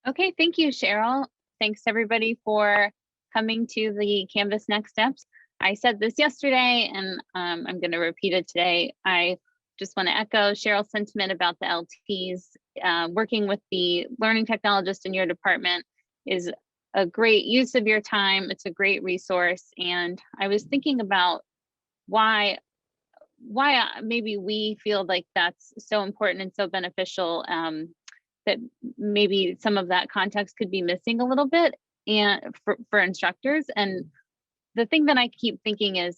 Okay, thank you, Cheryl. Thanks everybody for coming to the Canvas Next Steps. I said this yesterday and I'm going to repeat it today. I just want to echo Cheryl's sentiment about the LTs. Working with the learning technologist in your department is a great use of your time. It's a great resource. And I was thinking about why maybe we feel like that's so important and so beneficial, that maybe some of that context could be missing a little bit and for instructors. And the thing that I keep thinking is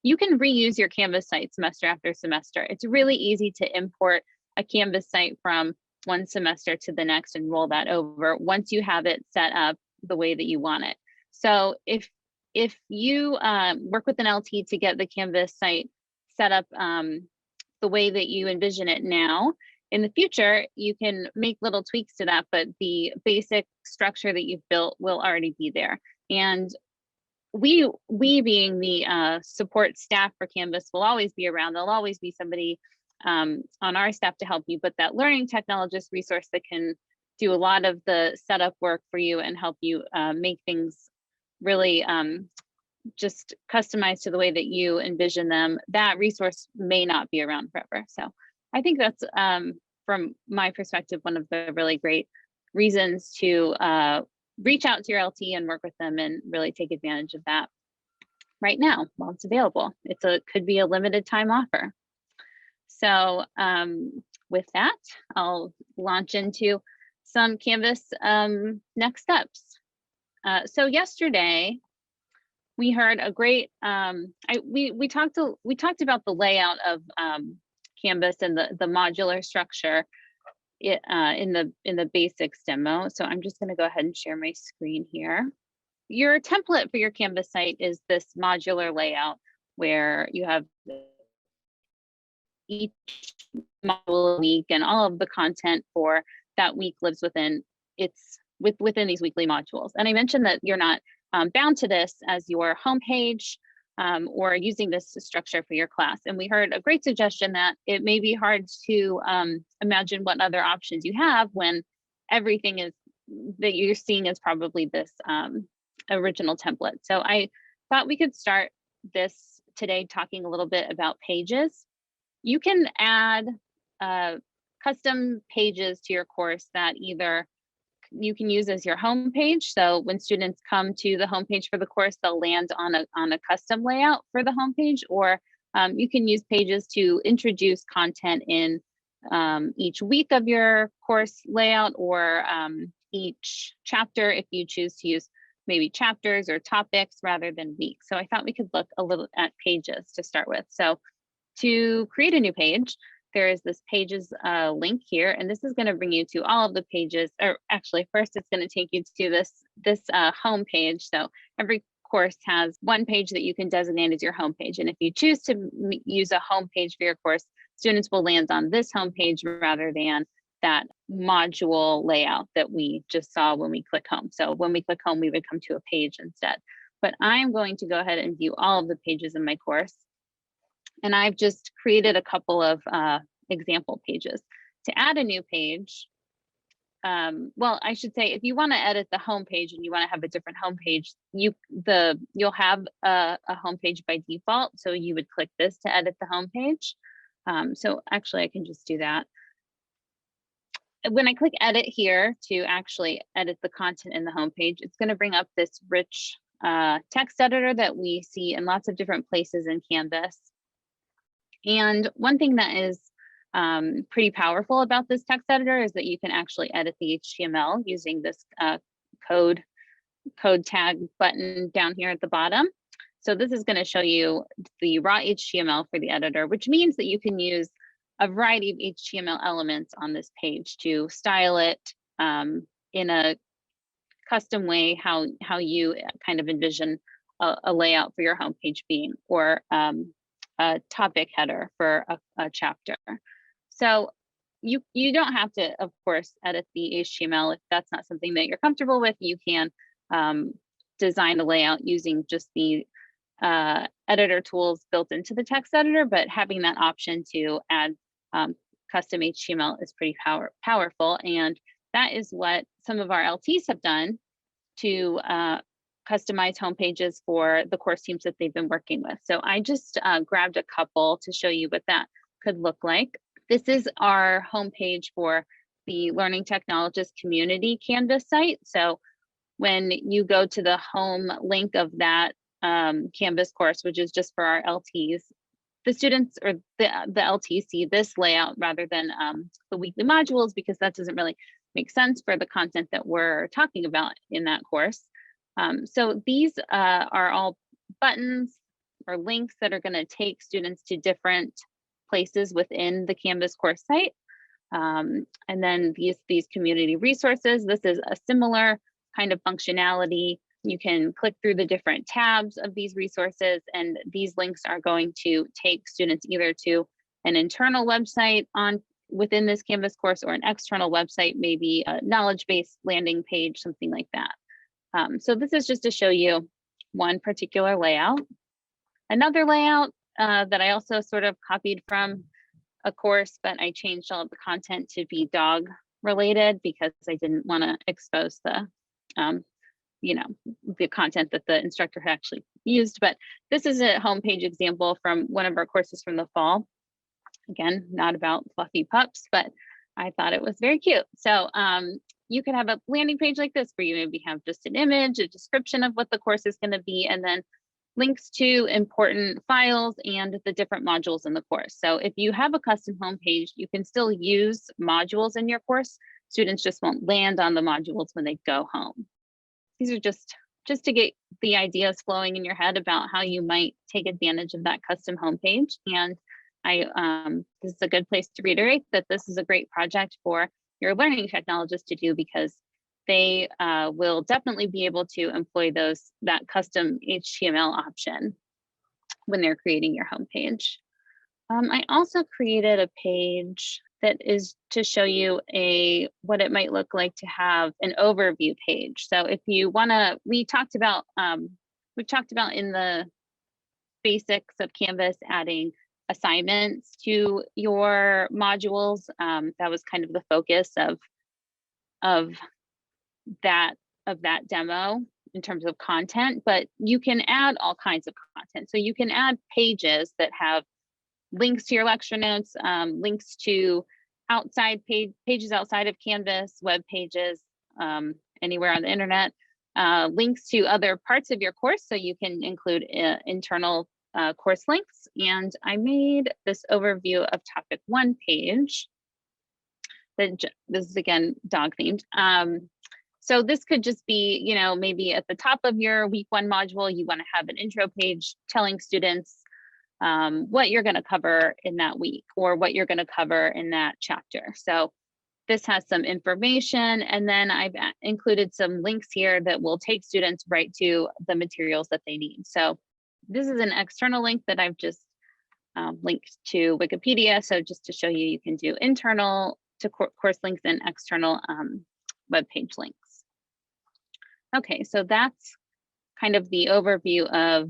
you can reuse your Canvas site semester after semester. It's really easy to import a Canvas site from one semester to the next and roll that over once you have it set up the way that you want it. So if you work with an LT to get the Canvas site set up the way that you envision it now, in the future, you can make little tweaks to that, but the basic structure that you've built will already be there. And we being the support staff for Canvas will always be around. There'll always be somebody on our staff to help you, but that learning technologist resource that can do a lot of the setup work for you and help you make things really just customized to the way that you envision them, that resource may not be around forever. So I think that's, from my perspective, one of the really great reasons to reach out to your LT and work with them and really take advantage of that right now while it's available. Could be a limited time offer. So with that, I'll launch into some Canvas next steps. So yesterday, we heard a great, we talked about the layout of Canvas and the modular structure in the basics demo. So I'm just going to go ahead and share my screen here. Your template for your Canvas site is this modular layout where you have each module a week and all of the content for that week lives within these weekly modules. And I mentioned that you're not bound to this as your homepage or using this structure for your class. And we heard a great suggestion that it may be hard to imagine what other options you have when everything that you're seeing is probably this original template. So I thought we could start this today talking a little bit about pages. You can add custom pages to your course that either you can use as your home page. So when students come to the homepage for the course, they'll land on a custom layout for the homepage, or you can use pages to introduce content in each week of your course layout, or each chapter if you choose to use maybe chapters or topics rather than weeks. So I thought we could look a little at pages to start with. So to create a new page, there is this pages link here, and this is going to bring you to all of the pages, or actually first it's going to take you to this home page. So every course has one page that you can designate as your home page. And if you choose to use a home page for your course, students will land on this home page rather than that module layout that we just saw when we click home. So when we click home, we would come to a page instead. But I'm going to go ahead and view all of the pages in my course. And I've just created a couple of example pages. To add a new page, well, I should say, if you want to edit the home page and you want to have a different home page, you'll have a home page by default. So you would click this to edit the home page. So actually, I can just do that. When I click edit here to actually edit the content in the home page, it's going to bring up this rich text editor that we see in lots of different places in Canvas. And one thing that is pretty powerful about this text editor is that you can actually edit the HTML using this code tag button down here at the bottom. So this is going to show you the raw HTML for the editor, which means that you can use a variety of HTML elements on this page to style it in a custom way, how you kind of envision a layout for your homepage being, or a topic header for a chapter. So you don't have to, of course, edit the HTML if that's not something that you're comfortable with. You can design a layout using just the editor tools built into the text editor, but having that option to add custom HTML is pretty powerful. And that is what some of our LTs have done to customize homepages for the course teams that they've been working with. So I just grabbed a couple to show you what that could look like. This is our homepage for the Learning Technologist Community Canvas site. So when you go to the home link of that Canvas course, which is just for our LTs, the students or the LTs see this layout rather than the weekly modules, because that doesn't really make sense for the content that we're talking about in that course. So these are all buttons or links that are going to take students to different places within the Canvas course site. And then these community resources, this is a similar kind of functionality. You can click through the different tabs of these resources, and these links are going to take students either to an internal website within this Canvas course or an external website, maybe a knowledge-based landing page, something like that. So this is just to show you one particular layout. Another layout that I also sort of copied from a course, but I changed all of the content to be dog related because I didn't want to expose the the content that the instructor had actually used. But this is a homepage example from one of our courses from the fall. Again, not about fluffy pups, but I thought it was very cute. So you could have a landing page like this where you maybe have just an image, a description of what the course is going to be, and then links to important files and the different modules in the course. So if you have a custom homepage, you can still use modules in your course. Students just won't land on the modules when they go home. These are just to get the ideas flowing in your head about how you might take advantage of that custom homepage. And this is a good place to reiterate that this is a great project for your learning technologist to do, because they will definitely be able to employ that custom HTML option when they're creating your homepage. I also created a page that is to show you what it might look like to have an overview page. So if you want to, we've talked about in the basics of Canvas adding assignments to your modules. That was kind of the focus of that demo in terms of content, but you can add all kinds of content. So you can add pages that have links to your lecture notes, links to pages outside of Canvas, web pages, anywhere on the internet, links to other parts of your course. So you can include internal course links. And I made this overview of topic 1 page. This is again dog themed. So this could just be, maybe at the top of your week 1 module, you want to have an intro page telling students what you're going to cover in that week or what you're going to cover in that chapter. So this has some information, and then I've included some links here that will take students right to the materials that they need. So this is an external link that I've just linked to Wikipedia. So just to show you, you can do internal to course links and external web page links. Okay, so that's kind of the overview of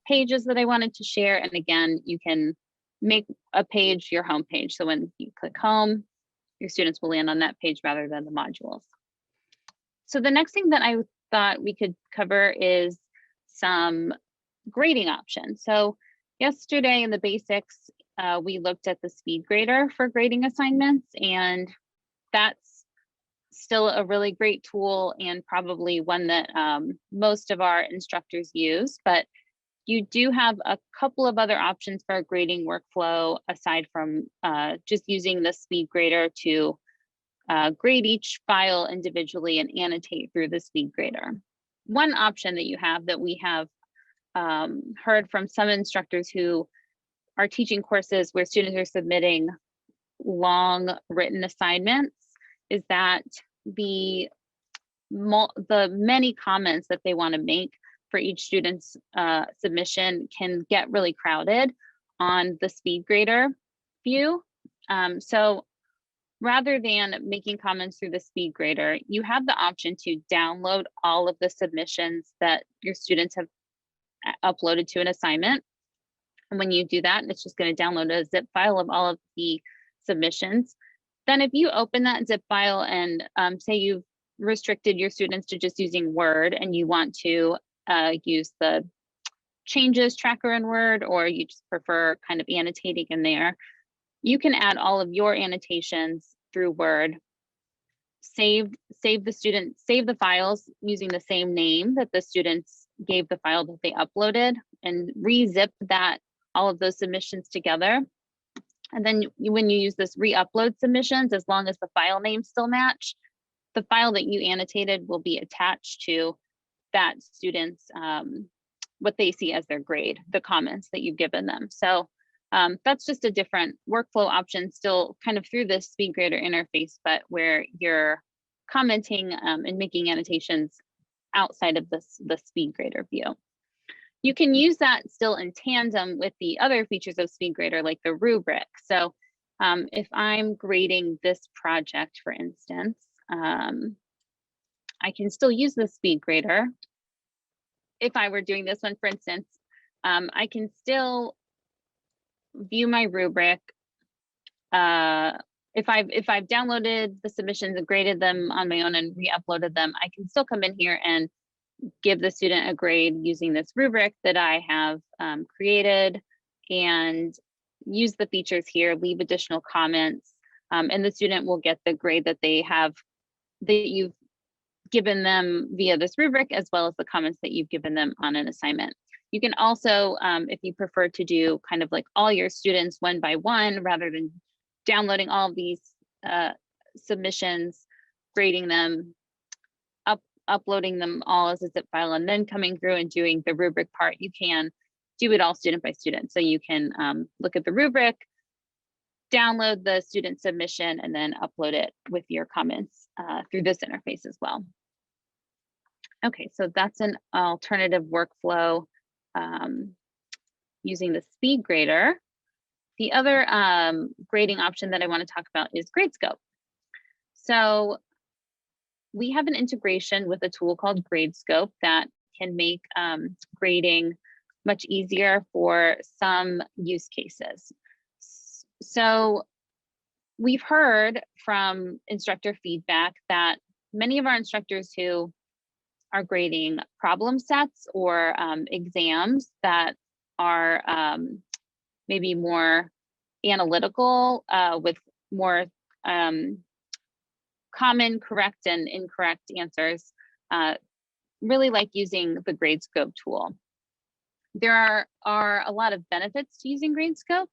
pages that I wanted to share. And again, you can make a page your home page. So when you click home, your students will land on that page rather than the modules. So the next thing that I thought we could cover is some grading options. So yesterday in the basics, we looked at the speed grader for grading assignments, and that's still a really great tool and probably one that most of our instructors use. But you do have a couple of other options for a grading workflow aside from just using the speed grader to grade each file individually and annotate through the speed grader. One option that you have that we have heard from some instructors who are teaching courses where students are submitting long written assignments is that the many comments that they want to make for each student's submission can get really crowded on the speed grader view. So rather than making comments through the speed grader, you have the option to download all of the submissions that your students have uploaded to an assignment. And when you do that, it's just going to download a zip file of all of the submissions. Then if you open that zip file and say you've restricted your students to just using Word and you want to use the changes tracker in Word, or you just prefer kind of annotating in there, you can add all of your annotations through Word, save the files using the same name that the students gave the file that they uploaded, and re-zip that all of those submissions together. And then when you use this re-upload submissions, as long as the file names still match, the file that you annotated will be attached to that student's what they see as their grade, the comments that you've given them. So that's just a different workflow option, still kind of through this SpeedGrader interface, but where you're commenting and making annotations outside of the SpeedGrader view. You can use that still in tandem with the other features of SpeedGrader, like the rubric. So if I'm grading this project, for instance, I can still use the SpeedGrader. If I were doing this one, for instance, I can still view my rubric. If I've downloaded the submissions and graded them on my own and re-uploaded them, I can still come in here and give the student a grade using this rubric that I have created, and use the features here, leave additional comments, and the student will get the grade that you've given them via this rubric, as well as the comments that you've given them on an assignment. You can also, if you prefer to do kind of like all your students one by one, rather than downloading all of these submissions, grading them, uploading them all as a zip file, and then coming through and doing the rubric part, you can do it all student by student. So you can look at the rubric, download the student submission, and then upload it with your comments through this interface as well. Okay, so that's an alternative workflow using the SpeedGrader. The other grading option that I want to talk about is GradeScope. So we have an integration with a tool called GradeScope that can make grading much easier for some use cases. So we've heard from instructor feedback that many of our instructors who are grading problem sets or exams that are maybe more analytical with more common correct and incorrect answers, really like using the GradeScope tool. There are a lot of benefits to using GradeScope.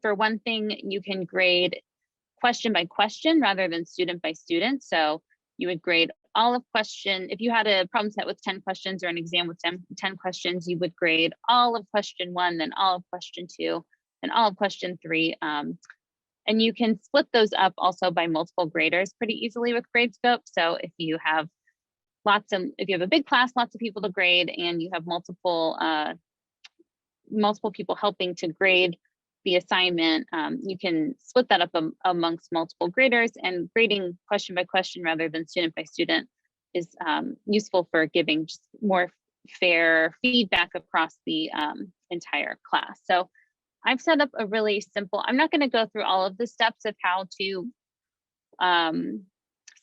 For one thing, you can grade question by question rather than student by student. So you would grade all of question. If you had a problem set with 10 questions or an exam with 10 questions, you would grade all of question 1, then all of question 2, and all of question 3. And you can split those up also by multiple graders pretty easily with GradeScope. So if you have if you have a big class, lots of people to grade, and you have multiple people helping to grade the assignment, you can split that up amongst multiple graders, and grading question by question rather than student by student is useful for giving just more fair feedback across the entire class. So I've set up a really simple, I'm not going to go through all of the steps of how to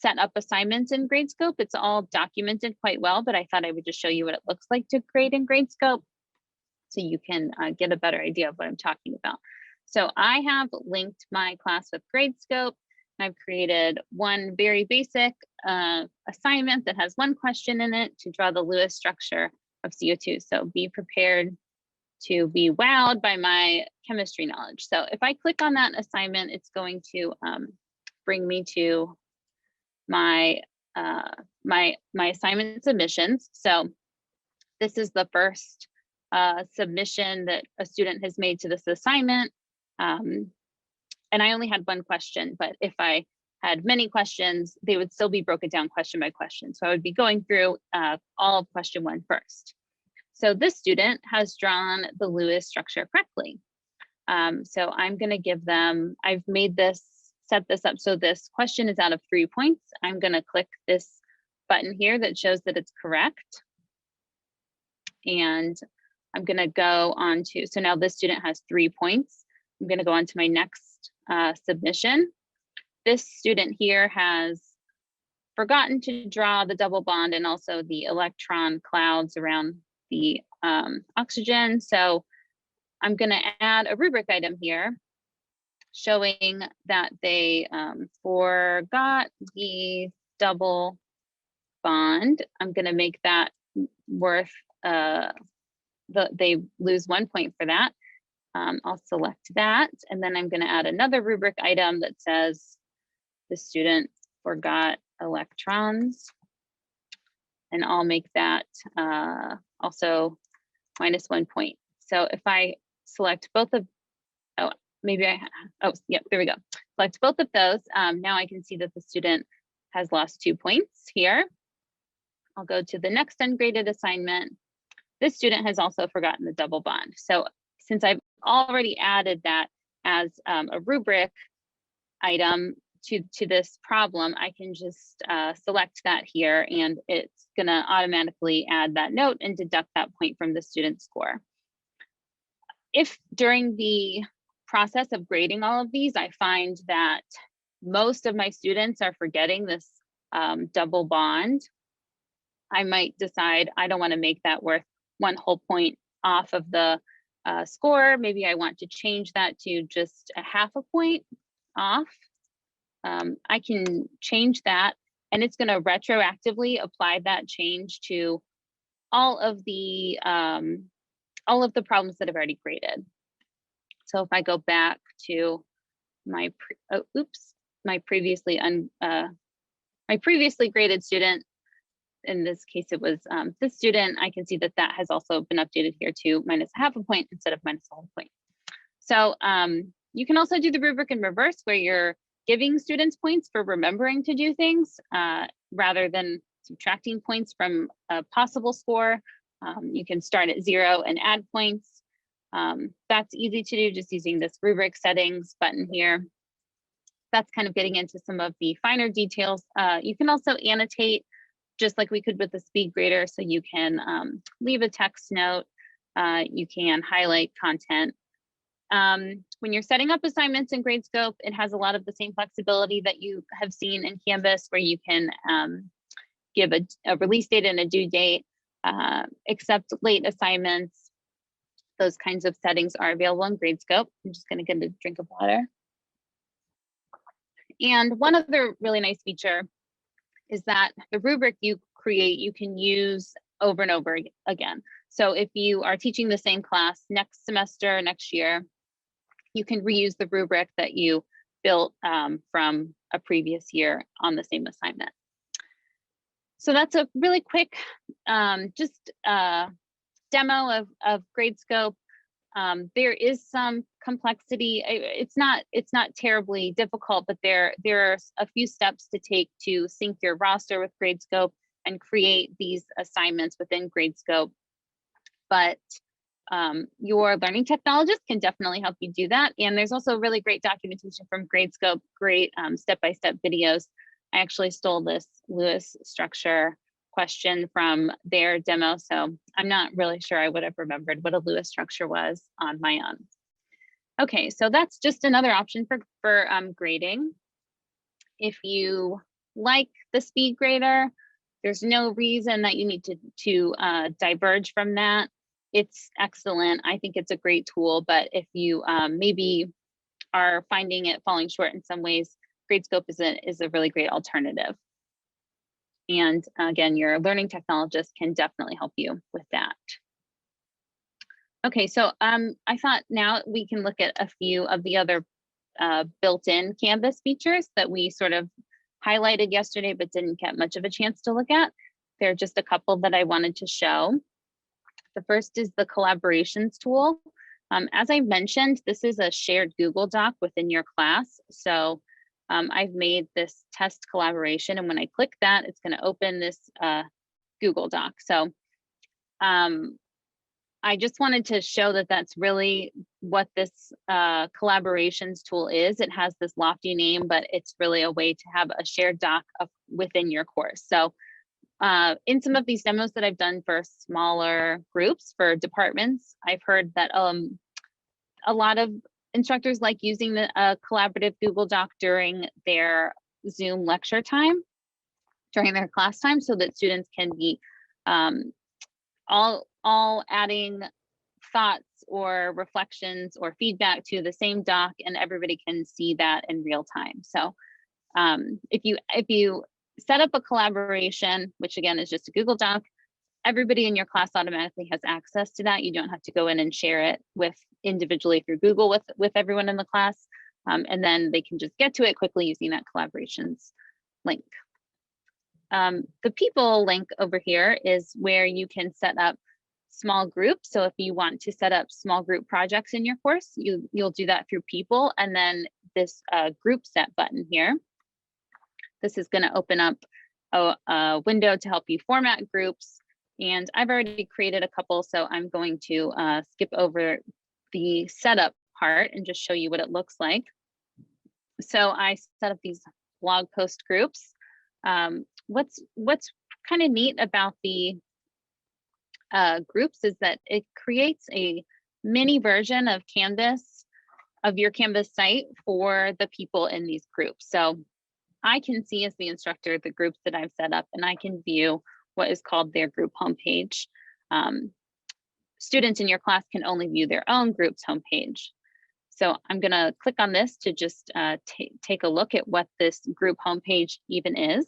set up assignments in GradeScope. It's all documented quite well, but I thought I would just show you what it looks like to grade in GradeScope so you can get a better idea of what I'm talking about. So I have linked my class with GradeScope. I've created one very basic assignment that has one question in it to draw the Lewis structure of CO2. So be prepared to be wowed by my chemistry knowledge. So if I click on that assignment, it's going to bring me to my assignment submissions. So this is the first submission that a student has made to this assignment. And I only had one question, but if I had many questions, they would still be broken down question by question. So I would be going through all of question 1 first. So this student has drawn the Lewis structure correctly. So I'm going to give them, I've made this, set this up so this question is out of 3 points. I'm going to click this button here that shows that it's correct. And I'm going to go on to, so now this student has 3 points. I'm going to go on to my next submission. this student here has forgotten to draw the double bond and also the electron clouds around the oxygen. So I'm going to add a rubric item here showing that they forgot the double bond. I'm going to make that worth, they lose 1 point for that. I'll select that, and then I'm going to add another rubric item that says the student forgot electrons, and I'll make that also minus 1 point. So if I select both of, yep, there we go. Select both of those. Now I can see that the student has lost 2 points here. I'll go to the next ungraded assignment. This student has also forgotten the double bond. So since I've already added that as a rubric item to this problem, I can just select that here, and it's gonna automatically add that note and deduct that point from the student's score. If during the process of grading all of these, I find that most of my students are forgetting this double bond, I might decide I don't want to make that worth 1 whole point off of the score. Maybe I want to change that to just a half a point off. I can change that, and it's going to retroactively apply that change to all of the problems that I've already graded. So if I go back to my previously graded student, in this case it was this student, I can see that that has also been updated here to minus a half a point instead of minus a whole point. So you can also do the rubric in reverse, where you're giving students points for remembering to do things rather than subtracting points from a possible score. You can start at 0 and add points. That's easy to do just using this rubric settings button here. That's kind of getting into some of the finer details. You can also annotate just like we could with the speed grader. So you can leave a text note, you can highlight content. When you're setting up assignments in Gradescope, it has a lot of the same flexibility that you have seen in Canvas, where you can give a release date and a due date, accept late assignments. Those kinds of settings are available in Gradescope. I'm just going to get a drink of water. And one other really nice feature is that the rubric you create, you can use over and over again. So if you are teaching the same class next semester, next year, you can reuse the rubric that you built from a previous year on the same assignment. So that's a really quick demo of Gradescope. There is some complexity. It's not terribly difficult, but there are a few steps to take to sync your roster with Gradescope and create these assignments within Gradescope. But your learning technologist can definitely help you do that. And there's also really great documentation from Gradescope, great step-by-step videos. I actually stole this Lewis structure question from their demo, so I'm not really sure I would have remembered what a Lewis structure was on my own. Okay, so that's just another option for grading. If you like the speed grader, there's no reason that you need to diverge from that. It's excellent. I think it's a great tool, but if you maybe are finding it falling short in some ways, Gradescope is a really great alternative. And again, your learning technologist can definitely help you with that. Okay, so I thought now we can look at a few of the other built-in Canvas features that we sort of highlighted yesterday, but didn't get much of a chance to look at. There are just a couple that I wanted to show. The first is the collaborations tool. As I mentioned, this is a shared Google Doc within your class. So I've made this test collaboration, and when I click that, it's going to open this Google Doc. So I just wanted to show that that's really what this collaborations tool is. It has this lofty name, but it's really a way to have a shared doc within your course. So in some of these demos that I've done for smaller groups, for departments, I've heard that a lot of instructors like using the collaborative Google Doc during their Zoom lecture time, during their class time, so that students can be all adding thoughts or reflections or feedback to the same doc, and everybody can see that in real time. So if you set up a collaboration, which again is just a Google Doc, everybody in your class automatically has access to that. You don't have to go in and share it with individually through Google with everyone in the class. And then they can just get to it quickly using that collaborations link. The people link over here is where you can set up small groups. So if you want to set up small group projects in your course, you'll do that through people. And then this group set button here, this is going to open up a window to help you format groups. And I've already created a couple, so I'm going to skip over the setup part and just show you what it looks like. So I set up these blog post groups. What's kind of neat about the groups is that it creates a mini version of Canvas, of your Canvas site for the people in these groups. So I can see as the instructor the groups that I've set up, and I can view what is called their group homepage. Students in your class can only view their own group's homepage. So I'm going to click on this to just take a look at what this group homepage even is.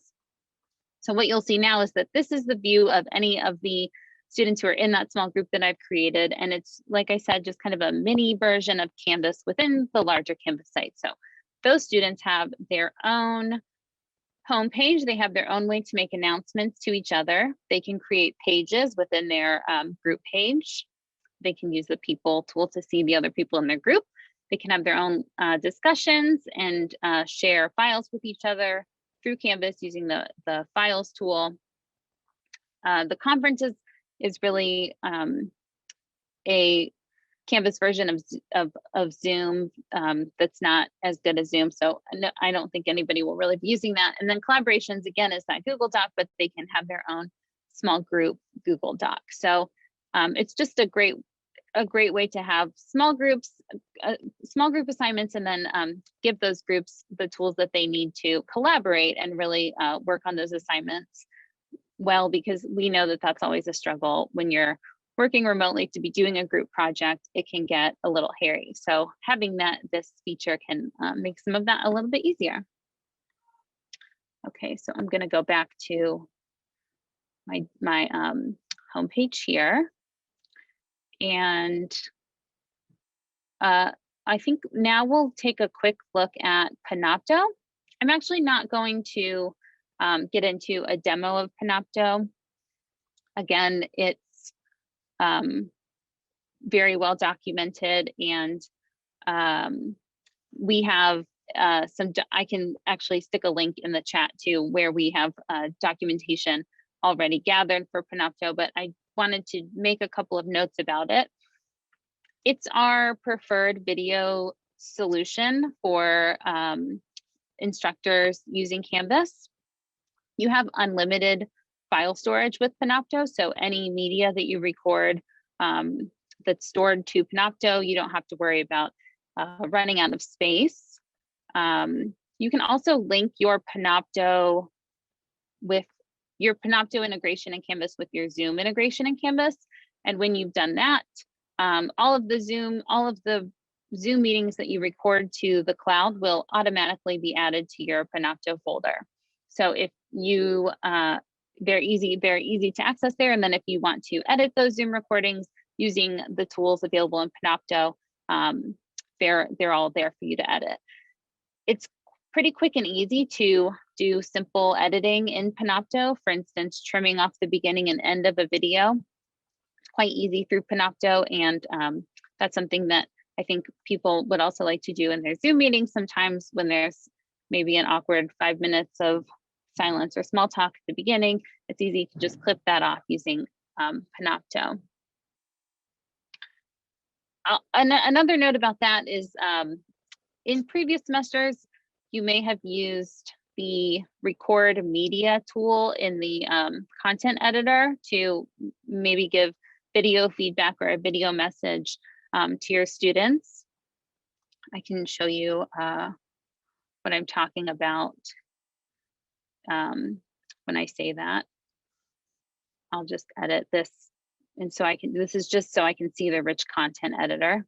So what you'll see now is that this is the view of any of the students who are in that small group that I've created. And it's, like I said, just kind of a mini version of Canvas within the larger Canvas site. So those students have their own homepage. They have their own way to make announcements to each other. They can create pages within their group page. They can use the people tool to see the other people in their group. They can have their own discussions and share files with each other through Canvas using the files tool. The conference is really a Canvas version of Zoom that's not as good as Zoom. So no, I don't think anybody will really be using that. And then collaborations, again, is that Google Doc, but they can have their own small group Google Doc. So it's just a great way to have small group assignments, and then give those groups the tools that they need to collaborate and really work on those assignments well, because we know that that's always a struggle when you're working remotely. To be doing a group project, it can get a little hairy. So having this feature can make some of that a little bit easier. Okay, so I'm going to go back to my homepage here. And I think now we'll take a quick look at Panopto. I'm actually not going to get into a demo of Panopto. Again, it's very well documented, and we have I can actually stick a link in the chat to where we have documentation already gathered for Panopto, but I wanted to make a couple of notes about it. It's our preferred video solution for instructors using Canvas. You have unlimited file storage with Panopto, so any media that you record that's stored to Panopto, you don't have to worry about running out of space. You can also link your Panopto with your Panopto integration in Canvas with your Zoom integration in Canvas. And when you've done that, all of the Zoom meetings that you record to the cloud will automatically be added to your Panopto folder. So if you, they're easy to access there. And then if you want to edit those Zoom recordings using the tools available in Panopto, they're all there for you to edit. It's pretty quick and easy to do simple editing in Panopto. For instance, trimming off the beginning and end of a video. It's quite easy through Panopto, and that's something that I think people would also like to do in their Zoom meetings sometimes when there's maybe an awkward 5 minutes of silence or small talk at the beginning. It's easy to just clip that off using Panopto. Another note about that is in previous semesters, you may have used the record media tool in the content editor to maybe give video feedback or a video message to your students. I can show you what I'm talking about when I say that. I'll just edit this. And so this is just so I can see the rich content editor.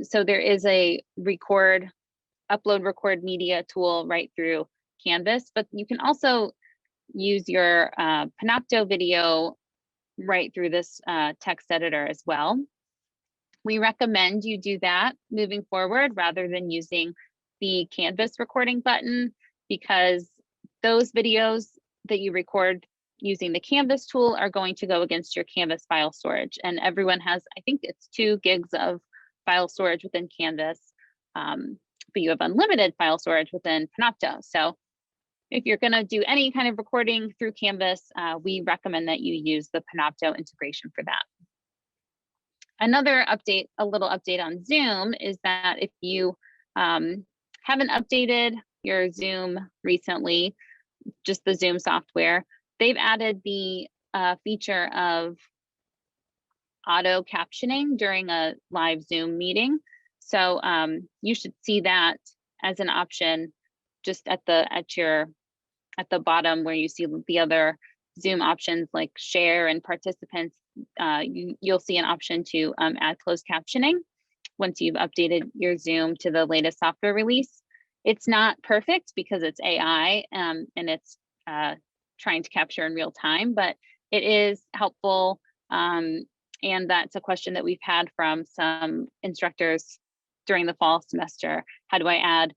So there is a upload record media tool right through Canvas, but you can also use your Panopto video right through this text editor as well. We recommend you do that moving forward rather than using the Canvas recording button, because those videos that you record using the Canvas tool are going to go against your Canvas file storage. And everyone has, I think it's 2 gigs of file storage within Canvas, but you have unlimited file storage within Panopto. So if you're gonna do any kind of recording through Canvas, we recommend that you use the Panopto integration for that. Another update, a little update on Zoom, is that if you haven't updated your Zoom recently, just the Zoom software, they've added the feature of auto captioning during a live Zoom meeting. So you should see that as an option just at the bottom where you see the other Zoom options like share and participants. You'll see an option to add closed captioning once you've updated your Zoom to the latest software release. It's not perfect because it's AI and it's trying to capture in real time, but it is helpful. And that's a question that we've had from some instructors during the fall semester. How do I add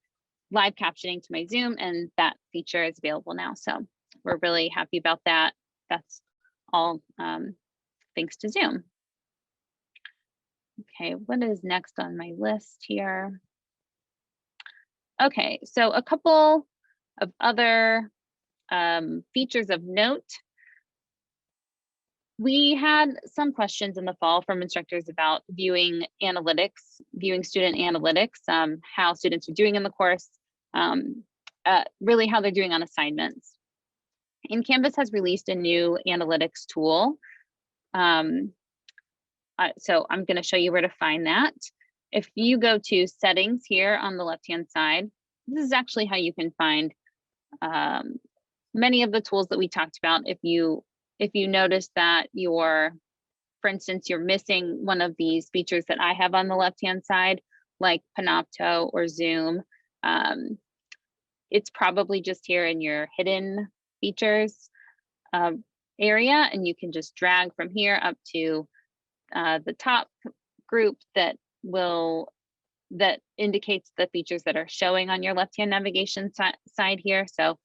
live captioning to my Zoom? And that feature is available now. So we're really happy about that. That's all thanks to Zoom. Okay, what is next on my list here? Okay, so a couple of other features of note. We had some questions in the fall from instructors about viewing analytics, viewing student analytics, how students are doing in the course, really how they're doing on assignments. And Canvas has released a new analytics tool. So I'm going to show you where to find that. If you go to settings here on the left-hand side, this is actually how you can find many of the tools that we talked about. If you notice that for instance, you're missing one of these features that I have on the left-hand side, like Panopto or Zoom, it's probably just here in your hidden features area, and you can just drag from here up to the top group that indicates the features that are showing on your left-hand navigation side here. So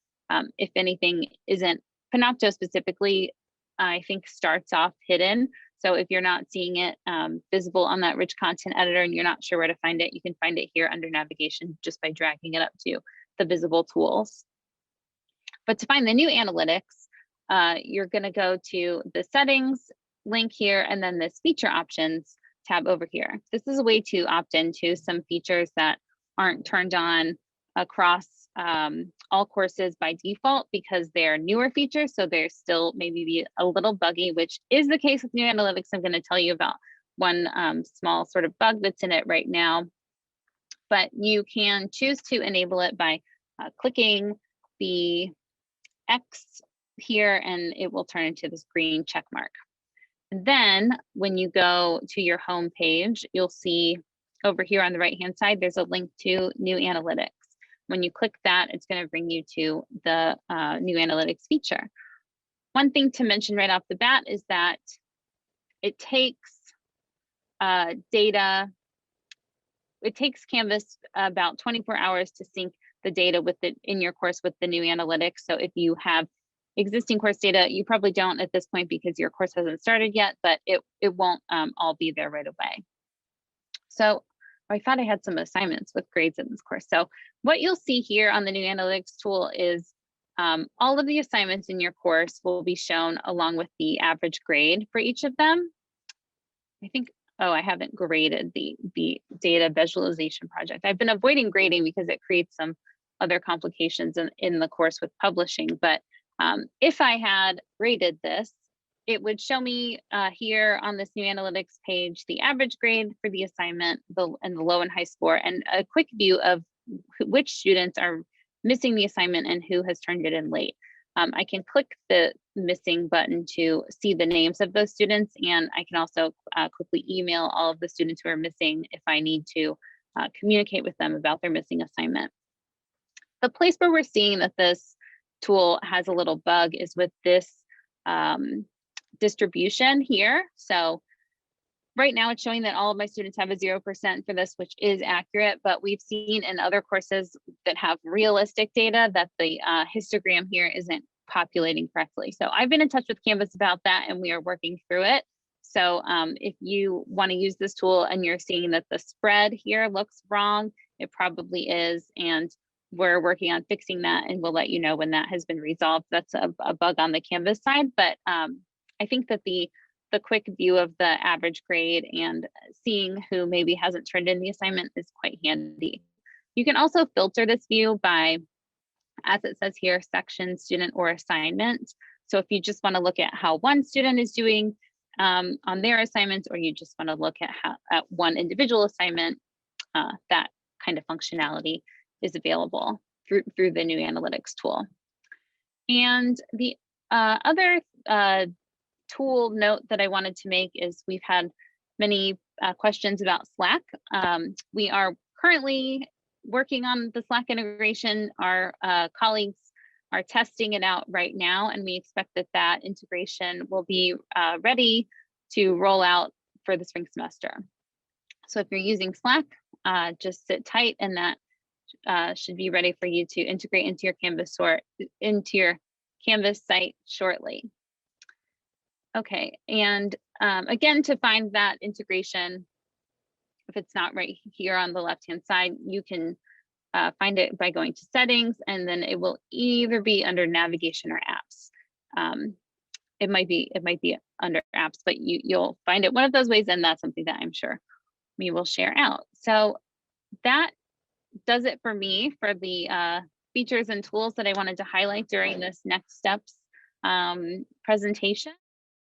if anything isn't Panopto specifically, I think starts off hidden. So if you're not seeing it visible on that rich content editor and you're not sure where to find it, you can find it here under navigation just by dragging it up to the visible tools. But to find the new analytics, you're going to go to the settings link here and then this feature options tab over here. This is a way to opt into some features that aren't turned on across all courses by default because they're newer features, so they're still maybe be a little buggy, which is the case with new analytics. I'm going to tell you about one small sort of bug that's in it right now, but you can choose to enable it by clicking the X here and it will turn into this green check mark. And then when you go to your home page, you'll see over here on the right hand side, there's a link to new analytics. When you click that, it's going to bring you to the new analytics feature. One thing to mention right off the bat is that it takes data. It takes Canvas about 24 hours to sync the data with it in your course with the new analytics. So if you have existing course data, you probably don't at this point because your course hasn't started yet, but it won't all be there right away. So I thought I had some assignments with grades in this course. So what you'll see here on the new analytics tool is all of the assignments in your course will be shown along with the average grade for each of them. I think, oh, I haven't graded the data visualization project. I've been avoiding grading because it creates some other complications in the course with publishing. But if I had graded this, it would show me here on this new analytics page, the average grade for the assignment, and the low and high score, and a quick view of which students are missing the assignment and who has turned it in late. I can click the missing button to see the names of those students, and I can also quickly email all of the students who are missing if I need to communicate with them about their missing assignment. The place where we're seeing that this tool has a little bug is with this distribution here. So right now it's showing that all of my students have a 0% for this, which is accurate, but we've seen in other courses that have realistic data that the histogram here isn't populating correctly. So I've been in touch with Canvas about that, and we are working through it. So if you want to use this tool and you're seeing that the spread here looks wrong, it probably is, and we're working on fixing that, and we'll let you know when that has been resolved. That's a bug on the Canvas side, but I think that the quick view of the average grade and seeing who maybe hasn't turned in the assignment is quite handy. You can also filter this view by, as it says here, section, student, or assignment. So if you just want to look at how one student is doing on their assignments, or you just want to look at one individual assignment, that kind of functionality is available through the new analytics tool. And the other tool note that I wanted to make is we've had many questions about Slack. We are currently working on the Slack integration. Our colleagues are testing it out right now, and we expect that that integration will be ready to roll out for the spring semester. So if you're using Slack, just sit tight, and that should be ready for you to integrate into your Canvas site shortly. Okay, and again, to find that integration, if it's not right here on the left-hand side, you can find it by going to settings, and then it will either be under navigation or apps. It might be under apps, but you'll find it one of those ways, and that's something that I'm sure we will share out. So that does it for me for the features and tools that I wanted to highlight during this next steps presentation.